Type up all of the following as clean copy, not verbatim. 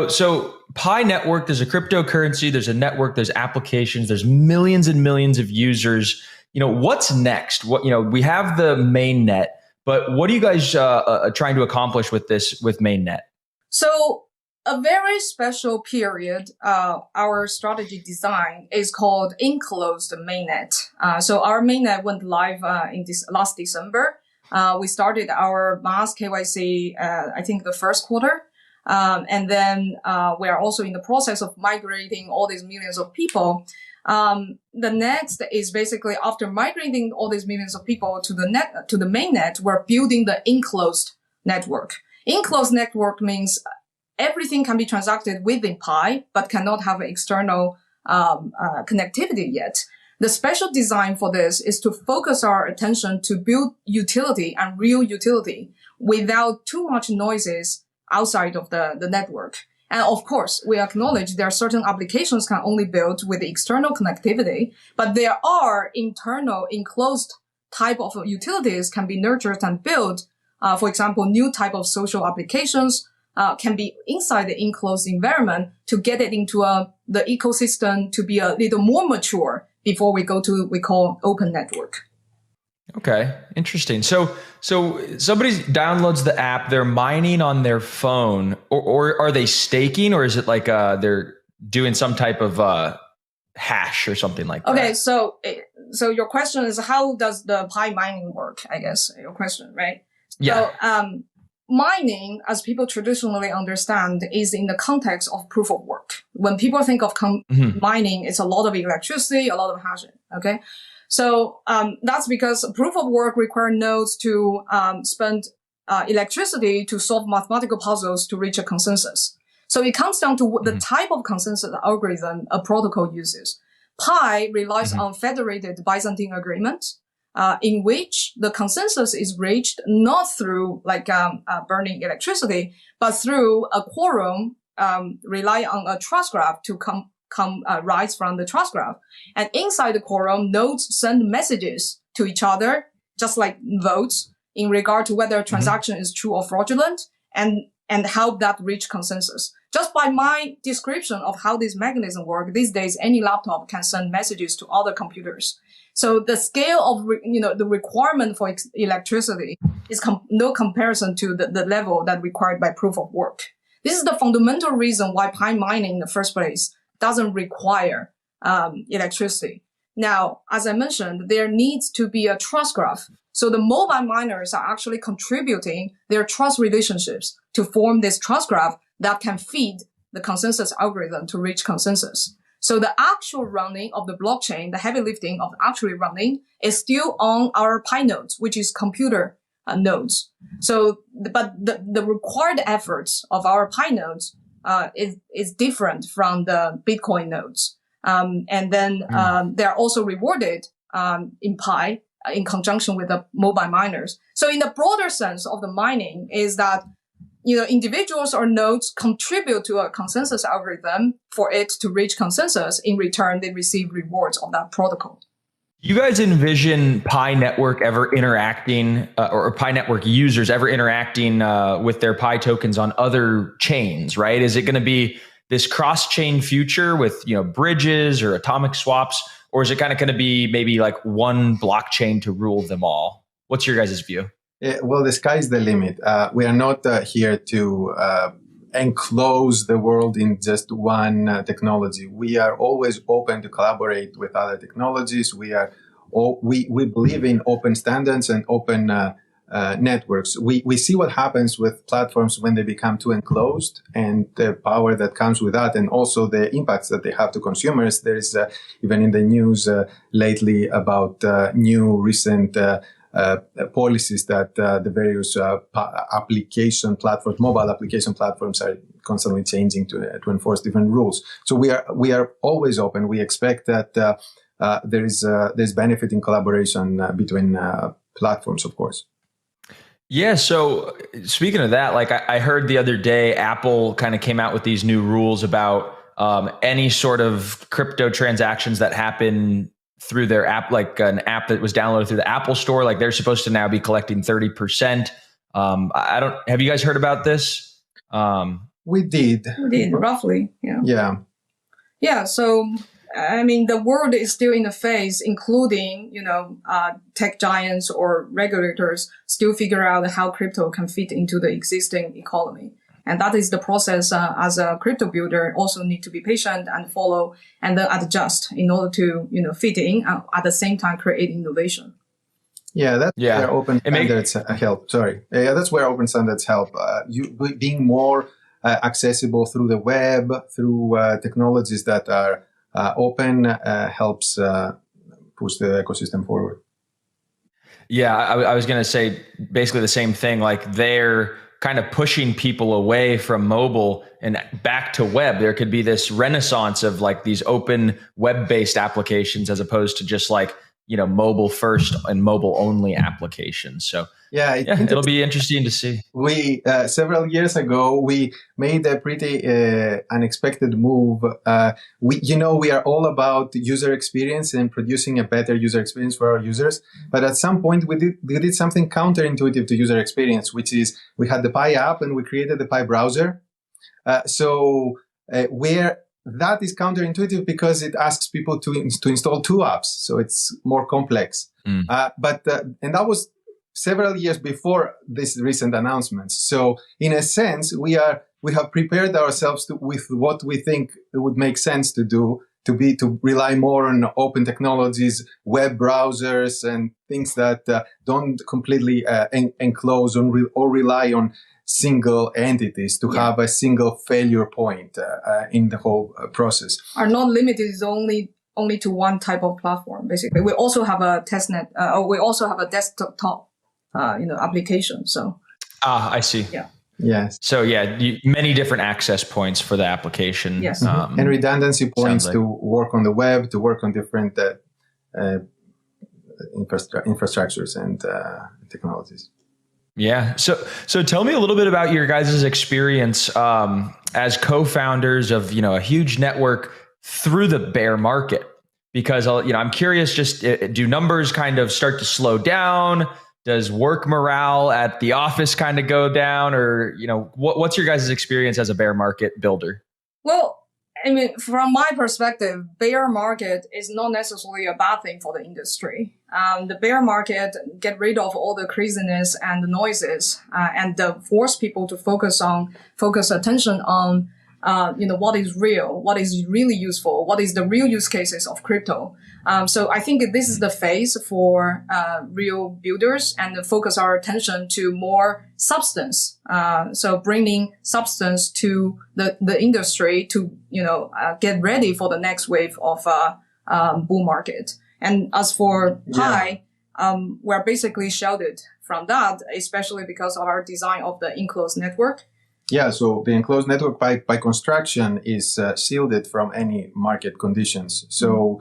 So Pi Network, there's a cryptocurrency, there's a network, there's applications, there's millions and millions of users. What's next? We have the mainnet, but what are you guys trying to accomplish with this, with mainnet? So a very special period, our strategy design is called enclosed mainnet. So our mainnet went live in this last December. We started our mass KYC, I think the first quarter. And then we are also in the process of migrating all these millions of people. The next is basically after migrating all these millions of people to the mainnet, we're building the enclosed network. Enclosed network means everything can be transacted within Pi, but cannot have external connectivity yet. The special design for this is to focus our attention to build utility and real utility without too much noises outside of the network. And of course, we acknowledge there are certain applications can only build with external connectivity, but there are internal enclosed type of utilities can be nurtured and built. For example, new type of social applications can be inside the enclosed environment to get it into the ecosystem to be a little more mature before we go to we call open network. Okay, interesting. So somebody downloads the app, they're mining on their phone, or are they staking, or is it like they're doing some type of hash or something like that? Okay, so your question is how does the Pi mining work? I guess your question, right? Yeah. So mining, as people traditionally understand, is in the context of proof of work. When people think of mining, it's a lot of electricity, a lot of hashing. Okay. So that's because proof of work require nodes to spend electricity to solve mathematical puzzles to reach a consensus. So it comes down to the type of consensus algorithm a protocol uses. Pi relies on federated Byzantine agreement, in which the consensus is reached not through burning electricity, but through a quorum rely on a trust graph to rise from the trust graph. And inside the quorum, nodes send messages to each other, just like votes, in regard to whether a transaction is true or fraudulent, and help that reach consensus. Just by my description of how this mechanism works, these days any laptop can send messages to other computers. So the scale of the requirement for electricity is no comparison to the level that required by proof of work. This is the fundamental reason why Pi mining in the first place doesn't require electricity. Now, as I mentioned, there needs to be a trust graph. So the mobile miners are actually contributing their trust relationships to form this trust graph that can feed the consensus algorithm to reach consensus. So the actual running of the blockchain, the heavy lifting of actually running, is still on our Pi nodes, which is computer nodes. So, but the required efforts of our Pi nodes is different from the Bitcoin nodes. And then they're also rewarded in Pi in conjunction with the mobile miners. So in the broader sense of the mining is that individuals or nodes contribute to a consensus algorithm for it to reach consensus. In return, they receive rewards of that protocol. You guys envision Pi Network ever interacting, or Pi Network users ever interacting with their Pi tokens on other chains, right? Is it going to be this cross-chain future with bridges or atomic swaps, or is it kind of going to be maybe like one blockchain to rule them all? What's your guys' view? Well, the sky's the limit. We are not here to enclose the world in just one technology. We are always open to collaborate with other technologies. We believe in open standards and open networks. We see what happens with platforms when they become too enclosed, and the power that comes with that, and also the impacts that they have to consumers. There is even in the news lately about new recent policies that the various application platforms, mobile application platforms, are constantly changing to enforce different rules. So we are always open. We expect that there's benefit in collaboration between platforms, of course. Yeah. So speaking of that, like I heard the other day, Apple kind of came out with these new rules about any sort of crypto transactions that happen through their app, like an app that was downloaded through the Apple Store, like they're supposed to now be collecting 30%. Have you guys heard about this? Well, We did. Roughly. Yeah. Yeah. Yeah. So, I mean, the world is still in the phase, including, tech giants or regulators still figure out how crypto can fit into the existing economy. And that is the process as a crypto builder also need to be patient and follow and then adjust in order to, fit in at the same time create innovation. Yeah, that's where open standards help. That's where open standards help. You being more accessible through the web, through technologies that are open helps push the ecosystem forward. Yeah, I was going to say basically the same thing. Like they're kind of pushing people away from mobile and back to web. There could be this renaissance of like these open web-based applications as opposed to just like, mobile first and mobile only applications. So it'll be interesting to see. We, several years ago, we made a pretty unexpected move. We are all about user experience and producing a better user experience for our users. But at some point we did something counterintuitive to user experience, which is we had the Pi app and we created the Pi browser. Where that is counterintuitive because it asks people to install two apps. So it's more complex. And that was several years before this recent announcements. So in a sense, we have prepared ourselves with what we think would make sense to do, to rely more on open technologies, web browsers, and things that don't completely enclose or rely on single entities to have a single failure point in the whole process. Are not limited only to one type of platform. Basically, we also have a testnet, or we also have a desktop, application. So. I see. Yeah. Yes. So many different access points for the application. Yes. And redundancy points to work on the web, to work on different infrastructures and technologies. Yeah. So tell me a little bit about your guys' experience as co-founders of, a huge network through the bear market, because, I'm curious, just do numbers kind of start to slow down? Does work morale at the office kind of go down, or, what's your guys' experience as a bear market builder? Well, I mean, from my perspective, bear market is not necessarily a bad thing for the industry. The bear market get rid of all the craziness and the noises, and force people to focus attention on, what is real, what is really useful, what is the real use cases of crypto. So I think this is the phase for real builders and focus our attention to more substance. So bringing substance to the industry to get ready for the next wave of bull market. And as for Pi, we're basically shielded from that, especially because of our design of the enclosed network. Yeah, so the enclosed network by construction is shielded from any market conditions. So,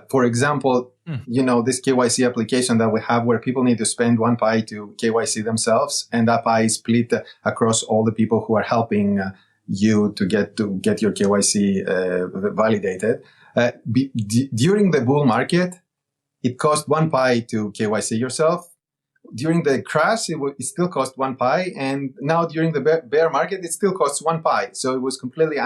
for example, this KYC application that we have where people need to spend 1 Pi to KYC themselves, and that Pi is split across all the people who are helping you to get your KYC validated. During the bull market, it cost 1 Pi to KYC yourself. During the crash, it still cost 1 Pi, and now during the bear market, it still costs 1 Pi. So it was completely